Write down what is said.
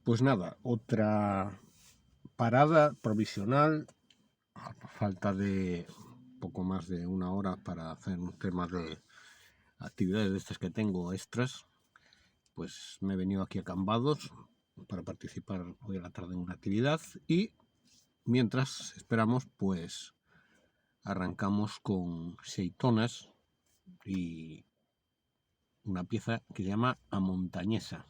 Pues nada, otra parada provisional, a falta de poco más de una hora para hacer un tema de actividades de estas que tengo extras. Pues me he venido aquí a Cambados para participar hoy a la tarde en una actividad y mientras esperamos, pues arrancamos con seitonas y una pieza que se llama A Montañesa.